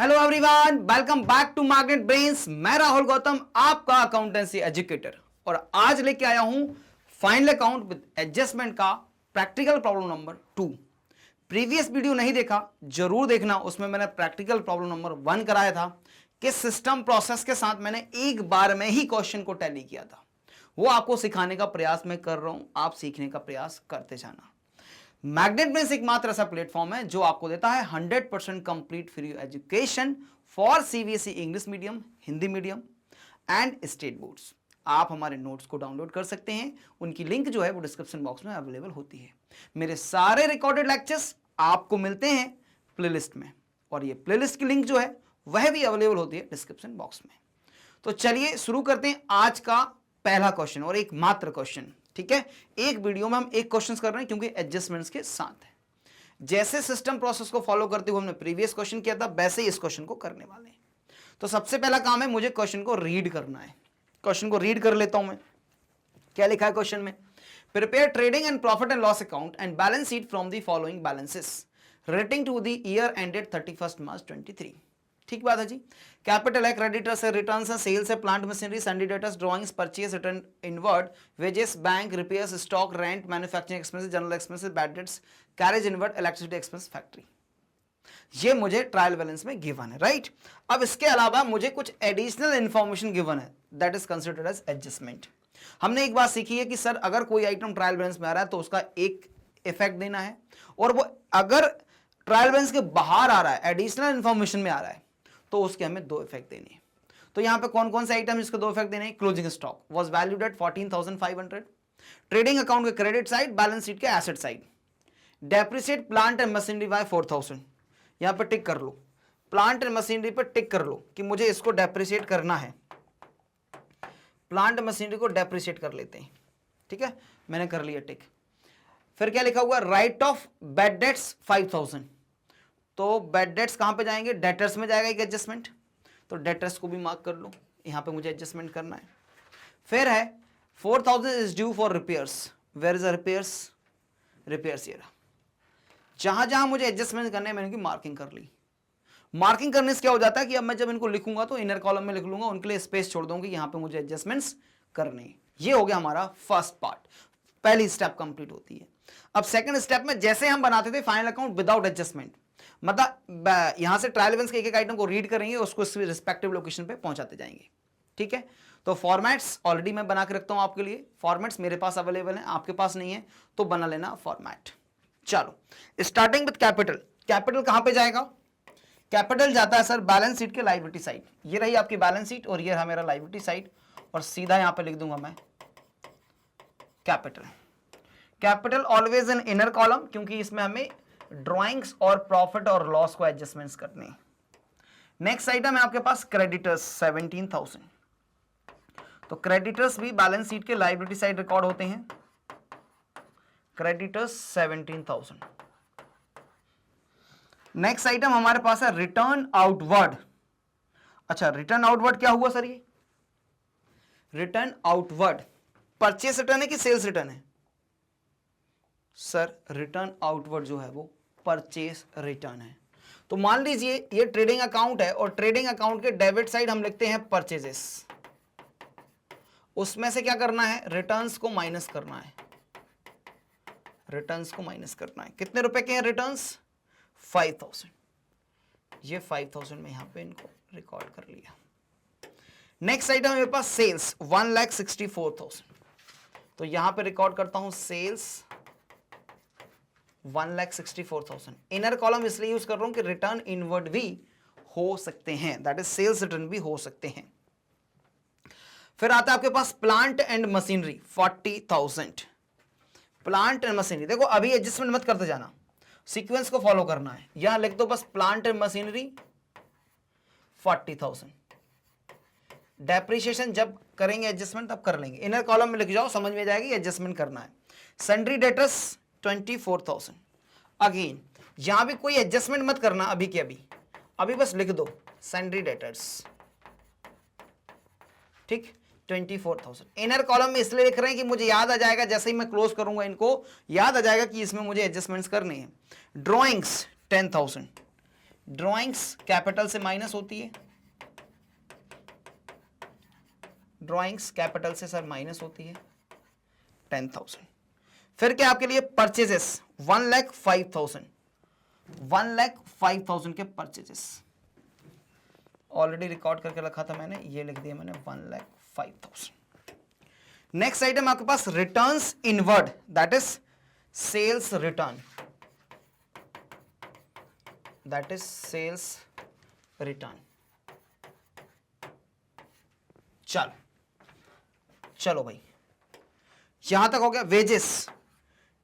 Hello everyone, welcome back to Magnet Brains. मैं राहुल गौतम, आपका accountancy educator, और आज लेके आया हूं फाइनल अकाउंट विद एडजस्टमेंट का practical problem number 2। Previous video नहीं देखा जरूर देखना, उसमें मैंने प्रैक्टिकल प्रॉब्लम नंबर 1 कराया था कि सिस्टम प्रोसेस के साथ मैंने एक बार में ही क्वेश्चन को टैली किया था। वो आपको सिखाने का प्रयास मैं कर रहा हूं, आप सीखने का प्रयास करते जाना। मैग्नेट ब्रेन्स एकमात्र ऐसा प्लेटफॉर्म है जो आपको देता है 100% complete free education for CBSE English medium, Hindi medium and state boards. आप हमारे नोट्स को डाउनलोड कर सकते हैं, उनकी लिंक जो है वो डिस्क्रिप्शन बॉक्स में अवेलेबल होती है। मेरे सारे रिकॉर्डेड लेक्चर्स आपको मिलते हैं प्लेलिस्ट में, और ये प्लेलिस्ट की लिंक जो है वह भी अवेलेबल होती है डिस्क्रिप्शन बॉक्स में। तो चलिए शुरू करते हैं आज का पहला क्वेश्चन, और एक मात्र क्वेश्चन। ठीक है, एक वीडियो में हम एक क्वेश्चन कर रहे हैं क्योंकि एडजस्टमेंट्स के साथ है। जैसे सिस्टम प्रोसेस को फॉलो करते हुए हमने प्रीवियस क्वेश्चन किया था, वैसे ही इस क्वेश्चन को करने वाले हैं। तो सबसे पहला काम है मुझे क्वेश्चन को रीड करना है। क्वेश्चन को रीड कर लेता हूं मैं। क्या लिखा है क्वेश्चन में? Prepare trading and profit and loss account and balance sheet from the following balances relating to the year ended 31 March 23। ठीक बात है जी। कैपिटल है, क्रेडिटर्स है, रिटर्न्स है, सेल्स है, plant machinery, sundry debtors, drawings, purchase, return inward, wages, bank, repairs, stock, rent, manufacturing expenses, general expenses, bad debts, carriage inward, electricity expense, factory. ये मुझे ट्रायल बैलेंस में गिवन है, right. अब इसके अलावा मुझे कुछ एडिशनल इंफॉर्मेशन गिवन है, that is considered as adjustment. हमने एक बात सीखी है कि सर अगर कोई आइटम ट्रायल बैलेंस में आ रहा है तो उसका एक इफेक्ट देना है, और वो अगर ट्रायल बैलेंस के बाहर आ रहा है, एडिशनल इंफॉर्मेशन में आ रहा है, तो उसके हमें दो इफेक्ट देने हैं। तो यहां पे कौन कौन से आइटम जिसके दो इफेक्ट देने हैं? Closing stock was valued at 14,500, trading account के क्रेडिट साइड, बैलेंस शीट के asset side, depreciate plant and machinery by 4,000। यहां पे टिक कर लो, प्लांट एंड मशीनरी पे टिक कर लो कि मुझे इसको डेप्रिसिएट करना है। प्लांट मशीनरी को डेप्रिसिएट कर लेते हैं, ठीक है, मैंने कर लिया टिक। फिर क्या लिखा हुआ? Right of bad debts 5,000। तो बैड डेट्स कहां पे जाएंगे? डेटर्स में जाएगा एक एडजस्टमेंट, तो डेटर्स को भी मार्क कर लो, यहां पे मुझे एडजस्टमेंट करना है। फिर है 4,000 is due for repairs. Where is a repairs? Repairs ये रहा। जहां जहां मुझे एडजस्टमेंट करने मैंने इनकी मार्किंग कर ली। मार्किंग करने से क्या हो जाता है कि अब मैं जब इनको लिखूंगा तो इनर कॉलम में लिख लूंगा, उनके लिए स्पेस छोड़ दूंगा, यहां पे मुझे एडजस्टमेंट्स करने हैं। ये हो गया हमारा फर्स्ट पार्ट, पहली स्टेप कंप्लीट होती है। अब सेकंड स्टेप में जैसे हम बनाते थे फाइनल अकाउंट विदाउट एडजस्टमेंट, मतलब यहां से ट्रायल बैलेंस के एक एक आइटम को रीड करेंगे, उसको रिस्पेक्टिव लोकेशन पे पहुंचाते जाएंगे। ठीक है, तो फॉर्मेट्स ऑलरेडी मैं बना के रखता हूं आपके लिए। फॉर्मेट्स मेरे पास अवेलेबल हैं, आपके पास नहीं है तो बना लेना फॉर्मेट। चलो, स्टार्टिंग विद कैपिटल। कैपिटल कहां पे जाएगा? कैपिटल जाता है सर बैलेंस शीट के लायबिलिटी साइड। ये रही आपकी बैलेंस शीट और ये रहा मेरा लायबिलिटी साइड, और सीधा यहां पे लिख दूंगा मैं capital. Capital always in inner column, क्योंकि इसमें हमें ड्राइंग्स और प्रॉफिट और लॉस को एडजस्टमेंट्स करने हैं। नेक्स्ट आइटम है आपके पास क्रेडिटर्स 17,000। तो क्रेडिटर्स भी बैलेंस शीट के लायबिलिटी साइड रिकॉर्ड होते हैं। क्रेडिटर्स 17,000। नेक्स्ट आइटम हमारे पास है रिटर्न आउटवर्ड। अच्छा, रिटर्न आउटवर्ड क्या हुआ सर? ये रिटर्न आउटवर्ड परचेस रिटर्न है कि सेल्स रिटर्न है? सर रिटर्न आउटवर्ड जो है वो परचेस रिटर्न है। तो मान लीजिए ये ट्रेडिंग अकाउंट है, और ट्रेडिंग अकाउंट के डेबिट साइड हम लिखते हैं परचेजेस। उसमें से क्या करना है? रिटर्न्स को माइनस करना है। रिटर्न्स को माइनस करना है। कितने रुपए के हैं रिटर्न्स? 5,000। ये 5,000 में यहां पे इनको रिकॉर्ड कर लिया। नेक्स्ट आइटम मेरे पास सेल्स 1,64,000। तो यहां पे रिकॉर्ड करता हूं सेल्स 1,64,000। इनर कॉलम इसलिए यूज कर रहा हूं कि रिटर्न इनवर्ड भी हो सकते हैं, दैट इज सेल्स रिटर्न भी हो सकते हैं। फिर आता है आपके पास plant and machinery 40,000। Plant and machinery, देखो अभी एडजस्टमेंट मत करते जाना, सीक्वेंस को फॉलो करना है। यहां लिख दो बस प्लांट एंड मशीनरी 40,000। डेप्रिसिएशन जब करेंगे एडजस्टमेंट तब कर लेंगे, इनर कॉलम में लिख जाओ, समझ में जाएगी एडजस्टमेंट करना है। Sundry debtors 24,000। अगेन यहां भी कोई एडजस्टमेंट मत करना अभी के अभी बस लिख दो सन्ड्री डेटर्स, ठीक, 24,000। इनर कॉलम में इसलिए लिख रहे हैं कि मुझे याद आ जाएगा, जैसे ही मैं क्लोज करूंगा इनको याद आ जाएगा कि इसमें मुझे एडजस्टमेंट्स करने हैं। ड्राइंग्स 10,000, ड्राइंग्स कैपिटल से माइनस होती है, ड्राइंग्स कैपिटल से सर माइनस होती है 10,000। फिर क्या आपके लिए परचेजेस 1,05,000, 1,05,000 के परचेजेस ऑलरेडी रिकॉर्ड करके रखा था मैंने, ये लिख दिया मैंने 1,05,000। नेक्स्ट आइटम आपके पास returns inward, that is sales return, that is sales return. चलो भाई, यहां तक हो गया। Wages,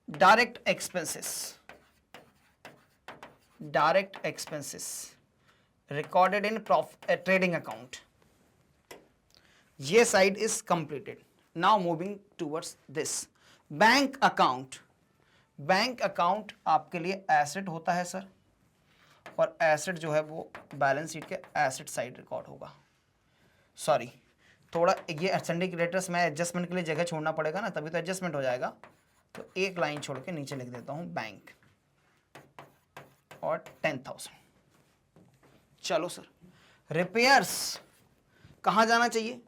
direct expenses, direct expenses recorded in trading account, ये side is completed. Now moving towards this bank account. Bank account आपके लिए एसेट होता है सर, और एसेट जो है वो बैलेंस शीट के एसेट साइड रिकॉर्ड होगा। सॉरी, थोड़ा ये संडे क्रेडिटर्स में एडजस्टमेंट के लिए जगह छोड़ना पड़ेगा ना, तभी तो एडजस्टमेंट हो जाएगा। तो एक लाइन छोड़ के नीचे लिख देता हूं बैंक और 10,000। चलो सर, रिपेयर्स कहां जाना चाहिए?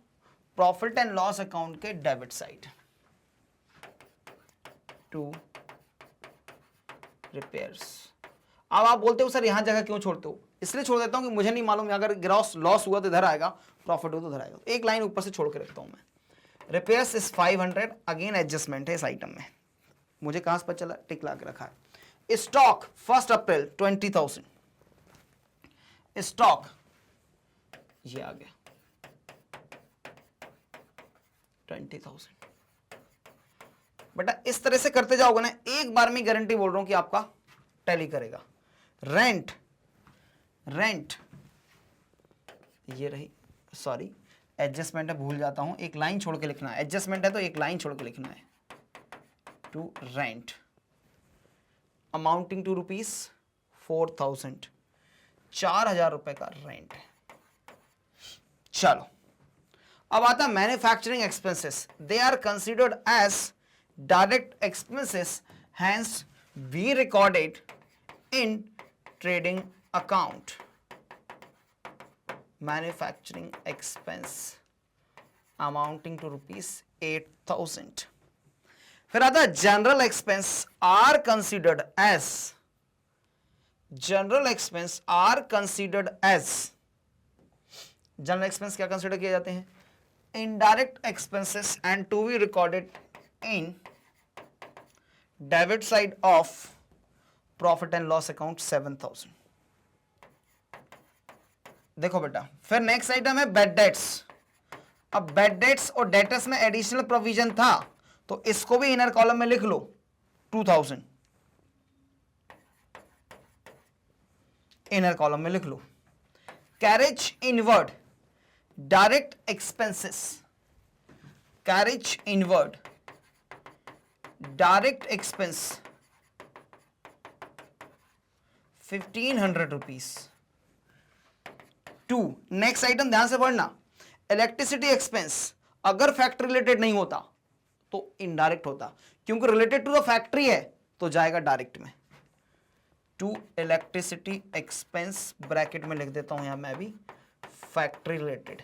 प्रॉफिट एंड लॉस अकाउंट के डेबिट साइड टू रिपेयर्स। अब आप बोलते हो सर यहां जगह क्यों छोड़ते हो? इसलिए छोड़ देता हूं कि मुझे नहीं मालूम अगर ग्रॉस लॉस हुआ तो इधर आएगा, प्रॉफिट हुआ तो इधर आएगा। एक लाइन ऊपर से छोड़ के रखता हूं मैं। रिपेयर्स इज 500, अगेन एडजस्टमेंट है इस आइटम में। मुझे कहां से पता चला? टिक ला के रखा है। स्टॉक 1 अप्रैल 20,000, स्टॉक ये आ गया 20,000। बेटा इस तरह से करते जाओगे ना, एक बार में गारंटी बोल रहा हूं कि आपका टैली करेगा। रेंट, रेंट ये रही, सॉरी एडजस्टमेंट है, भूल जाता हूं, एक लाइन छोड़ के लिखना है। एडजस्टमेंट है तो एक लाइन छोड़ के लिखना है। टू रेंट अमाउंटिंग टू ₹4,000, 4,000 रुपए का रेंट है। चलो अब आता है manufacturing expenses. They are considered as direct expenses, hence we recorded in trading account. Manufacturing expense amounting to ₹8,000। फिर आता है general expense are considered as, general expense are considered as, general expense क्या consider किए जाते हैं? Indirect expenses and to be recorded in debit side of profit and loss account 7,000। देखो बेटा, फिर नेक्स्ट आइटम है बेड डेट्स। अब bad debts और डेटर्स में एडिशनल प्रोविजन था, तो इसको भी इनर कॉलम में लिख लो 2,000, इनर कॉलम में लिख लो। Carriage inward direct expenses, carriage inward direct expense 1,500 rupees. To next item ध्यान से पढ़ना, इलेक्ट्रिसिटी एक्सपेंस अगर फैक्ट्री रिलेटेड नहीं होता तो इनडायरेक्ट होता, क्योंकि रिलेटेड टू द फैक्ट्री है तो जाएगा डायरेक्ट में। टू इलेक्ट्रिसिटी एक्सपेंस ब्रैकेट में लिख देता हूं यहां मैं भी, फैक्ट्री रिलेटेड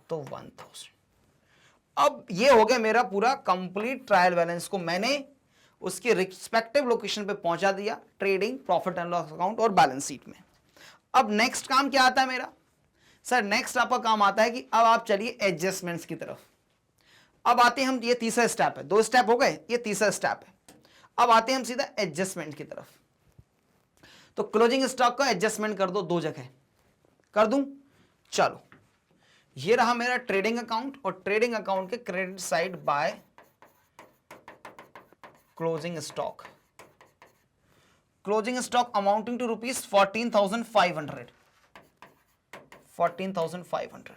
तो 1,000। अब ये हो गया मेरा पूरा कंप्लीट ट्रायल बैलेंस को मैंने उसके रिस्पेक्टिव लोकेशन पे पहुंचा दिया, trading, profit and loss account और बैलेंस शीट में। अब नेक्स्ट काम क्या आता है मेरा? सर नेक्स्ट आपका काम आता है कि अब आप चलिए एडजस्टमेंट्स की तरफ। अब आते हैं हम, ये तीसरा स्टेप है, 2 स्टेप हो गए, ये तीसरा स्टेप है। अब आते हैं हम सीधा एडजस्टमेंट की तरफ। तो क्लोजिंग स्टॉक का एडजस्टमेंट कर दो, 2 जगह कर दूं। चलो ये रहा मेरा ट्रेडिंग अकाउंट, और ट्रेडिंग अकाउंट के credit side by closing stock, closing stock amounting to ₹14,500, 14,500।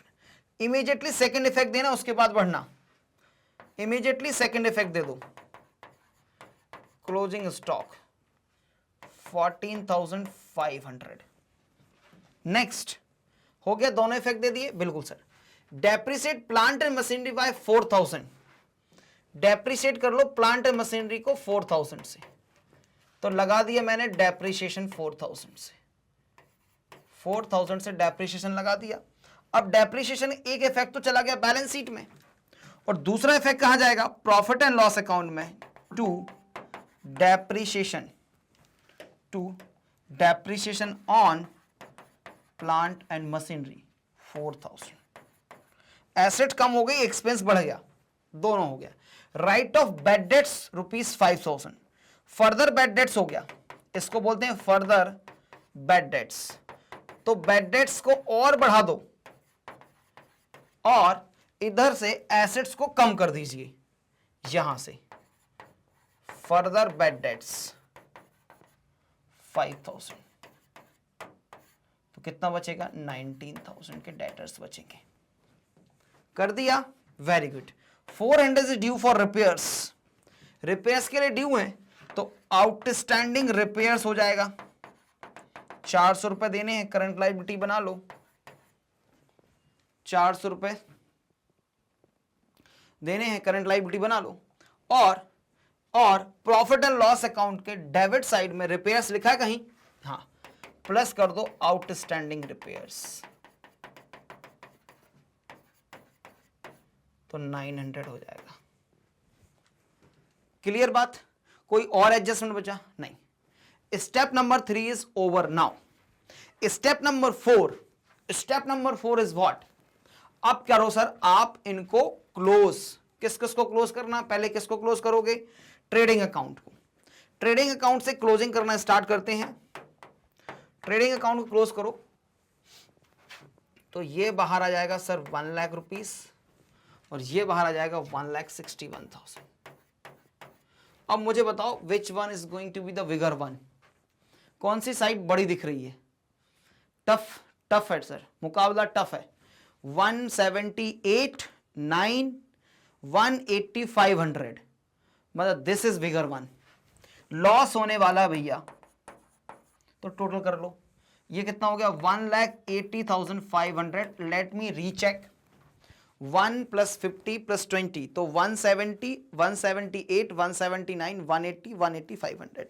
Immediately second effect देना, उसके बाद बढ़ना, इमीडिएटली सेकंड इफेक्ट दे दो। Closing stock 14,500। नेक्स्ट हो गया, दोनों इफेक्ट दे दिए, बिल्कुल sir. Depreciate plant and machinery by 4,000, depreciate कर लो प्लांट एंड मशीनरी को 4,000 से, तो लगा दिया मैंने डेप्रिसिएशन 4,000 से। 4,000 से डेप्रिसिएशन लगा दिया। अब डेप्रिसिएशन एक इफेक्ट तो चला गया बैलेंस शीट में, और दूसरा इफेक्ट कहां जाएगा? प्रॉफिट एंड लॉस अकाउंट में, to depreciation on plant and machinery 4,000। Asset कम हो गई, एक्सपेंस बढ़ गया, दोनों हो गया। Write off bad debts ₹5,000, further bad debts हो गया, इसको बोलते हैं फर्दर बेड डेट्स। तो बेड डेट्स को और बढ़ा दो और इधर से एसेट्स को कम कर दीजिए, यहां से फर्दर बेड डेट्स 5,000, तो कितना बचेगा? 19,000 के डेटर्स बचेंगे। कर दिया, very good. 400 is due for repairs, repairs के लिए ड्यू है, तो आउटस्टैंडिंग रिपेयर्स हो जाएगा। 400 रुपए देने हैं, करंट लायबिलिटी बना लो, 400 रुपए देने हैं, करंट लायबिलिटी बना लो। और प्रॉफिट एंड लॉस अकाउंट के डेबिट साइड में रिपेयर्स लिखा है कहीं? हाँ, प्लस कर दो आउटस्टैंडिंग रिपेयर्स, तो 900 हो जाएगा। क्लियर बात? कोई और एडजस्टमेंट बचा? नहीं। Step number 3 is over now. Step number 4 is what? अब करो सर, आप इनको क्लोज, किस किस को क्लोज करना? पहले किसको क्लोज करोगे? ट्रेडिंग अकाउंट को। ट्रेडिंग अकाउंट से क्लोजिंग करना स्टार्ट करते हैं। ट्रेडिंग अकाउंट को क्लोज करो, तो ये बाहर आ जाएगा सर 1 लाख रुपीस, और ये बाहर आ जाएगा 1,61,000। अब मुझे बताओ which one is going to be the bigger one? कौन सी साइड बड़ी दिख रही है? टफ है सर, मुकाबला टफ है। 178, 9, 180, 500, मतलब this is bigger one. Loss होने वाला भैया, तो टोटल कर लो, ये कितना हो गया? 1,80,500। Let me recheck. 1 + 50 + 20, तो 170, 178, 179, 180, 180, 500।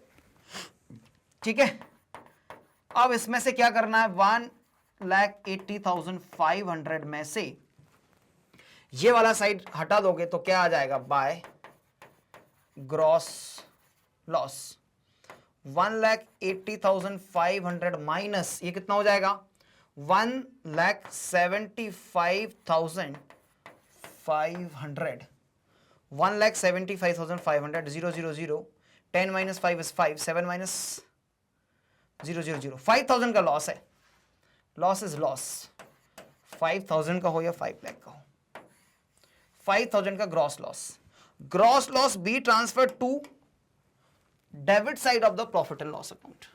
ठीक है, अब इसमें से क्या करना है? 1,80,500 में से ये वाला साइड हटा दोगे तो क्या आ जाएगा? By gross loss. 1,80,500 माइनस ये कितना हो जाएगा? 1,75,500। 1,75,500, 0, 0, 0, 10 - 5 is 5, 7 - 0, 0, 0, 5,000 का लॉस है। लॉस इज लॉस, 5,000 का हो या 5 लाख का हो, 5,000 का gross loss. Gross loss be transfer to debit side of the profit and loss account,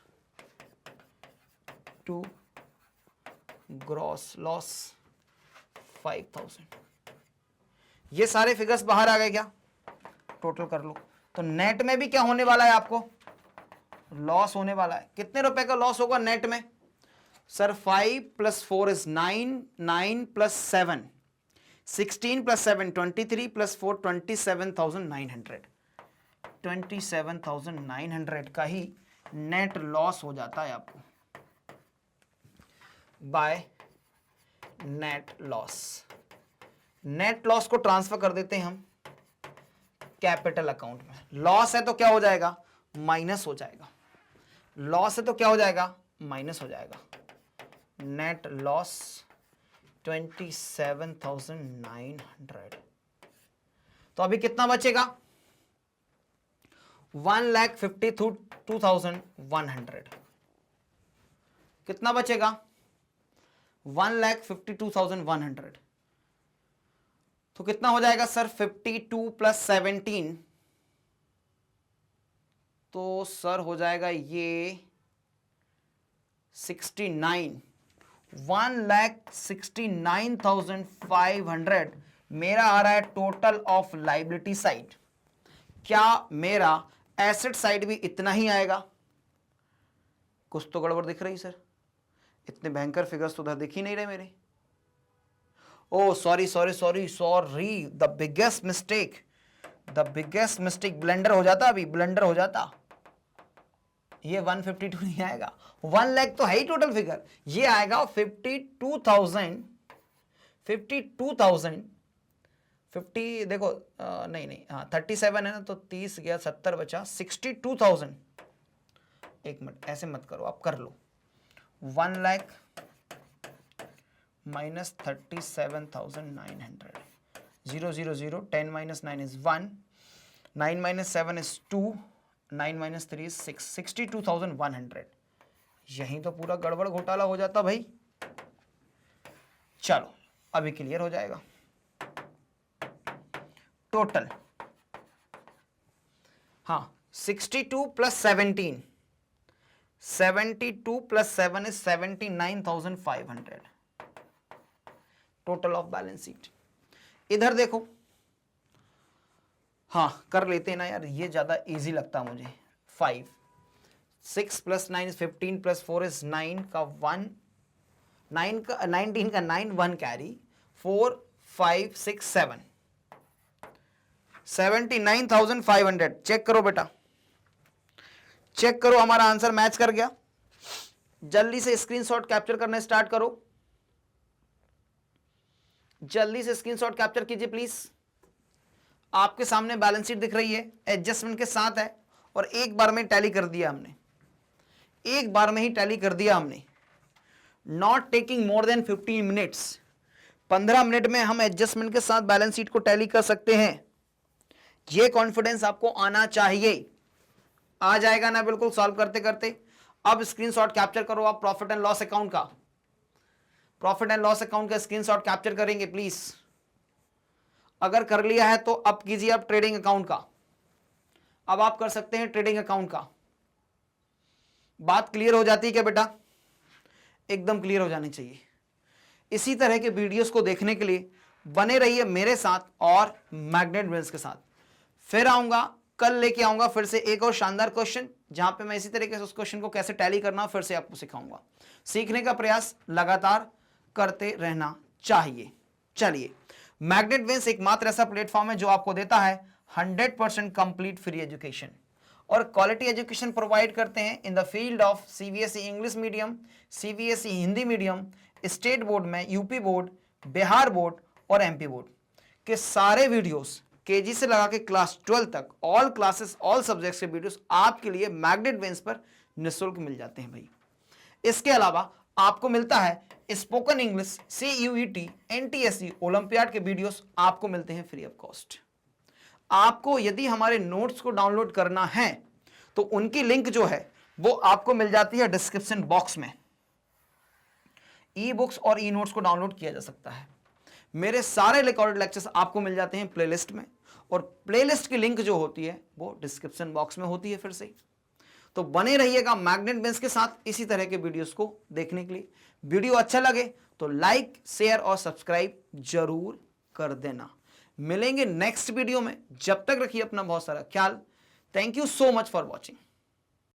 to gross loss 5,000। ये सारे फिगर्स बाहर आ गए क्या? टोटल कर लो, तो नेट में भी क्या होने वाला है? आपको लॉस होने वाला है। कितने रुपए का लॉस होगा नेट में? Sir 5 + 4 is 9, 9 + 7, 16 + 7, 23 + 4, 27,900। 27,900 का ही नेट लॉस हो जाता है आपको by net loss. Net loss को ट्रांसफर कर देते हैं हम कैपिटल अकाउंट में। लॉस है तो क्या हो जाएगा? माइनस हो जाएगा। लॉस है तो क्या हो जाएगा? माइनस हो जाएगा। Net loss 27,900। तो अभी कितना बचेगा? 1,52,100। कितना बचेगा? 1,52,100। तो कितना हो जाएगा सर? 52 + 17, तो सर हो जाएगा ये 69। 1,69,500 मेरा आ रहा है टोटल ऑफ लाइबिलिटी साइड। क्या मेरा एसेट साइड भी इतना ही आएगा? कुछ तो गड़बड़ दिख रही सर, इतने भयंकर फिगर्स तो उधर दिख ही नहीं रहे मेरे। Oh sorry, the biggest mistake, blender हो जाता, अभी ब्लेंडर हो जाता। ये 152 नहीं आएगा, 1 लाख तो है ही टोटल फिगर, ये आएगा 52,000 50 देखो नहीं हाँ 37 है ना, तो 30 गया 70 बचा 62,000। एक मिनट ऐसे मत करो, आप कर लो, 1 lakh minus 37,900, 0 0 0, 10 minus 9 is 1, 9 minus 7 is 2, 9 minus 3 is 6, 62,100। यहीं तो पूरा गड़बड़ घोटाला हो जाता भाई। चलो अभी क्लियर हो जाएगा। टोटल हाँ 62 plus 17, 72 plus 7 is 79,500 total of balance sheet. इधर देखो, हाँ कर लेते हैं ना यार, ये ज्यादा इजी लगता मुझे। 5 6 प्लस 9 is 15 प्लस 4 is 9 का 1, 9 का 19 का 9, 1 कैरी, 4 5 6 7, 79,500। चेक करो बेटा, चेक करो, हमारा आंसर मैच कर गया। जल्दी से स्क्रीनशॉट कैप्चर करना स्टार्ट करो, जल्दी से स्क्रीनशॉट कैप्चर कीजिए प्लीज। आपके सामने बैलेंस शीट दिख रही है, एडजस्टमेंट के साथ है, और एक बार में टैली कर दिया हमने, एक बार में ही टैली कर दिया हमने। Not taking more than 15 minutes, 15 minute में हम एडजस्टमेंट के साथ बैलेंस शीट को टैली कर सकते हैं। यह कॉन्फिडेंस आपको आना चाहिए। आ जाएगा ना बिल्कुल सॉल्व करते करते। अब स्क्रीनशॉट कैप्चर करो आप प्रॉफिट एंड लॉस अकाउंट का, प्रॉफिट एंड लॉस अकाउंट का स्क्रीनशॉट कैप्चर करेंगे प्लीज। अगर कर लिया है तो अब कीजिए आप ट्रेडिंग अकाउंट का, अब आप कर सकते हैं ट्रेडिंग अकाउंट का। बात क्लियर हो जाती है क्या बेटा? एकदम क्लियर हो जानी चाहिए। इसी तरह के वीडियोस को देखने के लिए बने रहिए मेरे साथ और मैग्नेट ब्रेन्स के साथ। फिर आऊंगा, कल लेके आऊंगा फिर से एक और शानदार क्वेश्चन, जहां पे मैं इसी तरीके से उस क्वेश्चन को कैसे टैली करना फिर से आपको सिखाऊंगा। सीखने का प्रयास लगातार करते रहना चाहिए। चलिए, मैग्नेट ब्रेन्स एकमात्र ऐसा प्लेटफॉर्म है जो आपको देता है 100% कंप्लीट फ्री एजुकेशन और क्वालिटी एजुकेशन प्रोवाइड करते हैं in the field of CBSE English medium, CBSE Hindi medium, state board में यूपी बोर्ड, बिहार बोर्ड और एमपी बोर्ड के सारे वीडियोस, केजी से लगा के क्लास 12 तक ऑल क्लासेस ऑल सब्जेक्ट्स के वीडियोस आपके लिए मैग्नेट ब्रेन्स पर निःशुल्क मिल जाते हैं भाई। इसके अलावा आपको मिलता है spoken English, CUET, NTSE, olympiad के वीडियोस आपको मिलते हैं फ्री ऑफ कॉस्ट। आपको यदि हमारे नोट्स को डाउनलोड करना है तो उनकी लिंक जो है वो आपको मिल जाती है डिस्क्रिप्शन बॉक्स में। ई बुक्स और ई नोट्स को डाउनलोड किया जा सकता है। मेरे सारे रिकॉर्डेड लेक्चर्स आपको मिल जाते हैं प्लेलिस्ट में, और प्लेलिस्ट की लिंक जो होती है वो डिस्क्रिप्शन बॉक्स में होती है फिर से। तो बने रहिएगा मैग्नेट ब्रेन्स के साथ इसी तरह के वीडियोस को देखने के लिए। वीडियो अच्छा लगे तो लाइक, शेयर और सब्सक्राइब जरूर कर देना। मिलेंगे नेक्स्ट वीडियो में, जब तक रखिए अपना बहुत सारा ख्याल। Thank you so much for watching.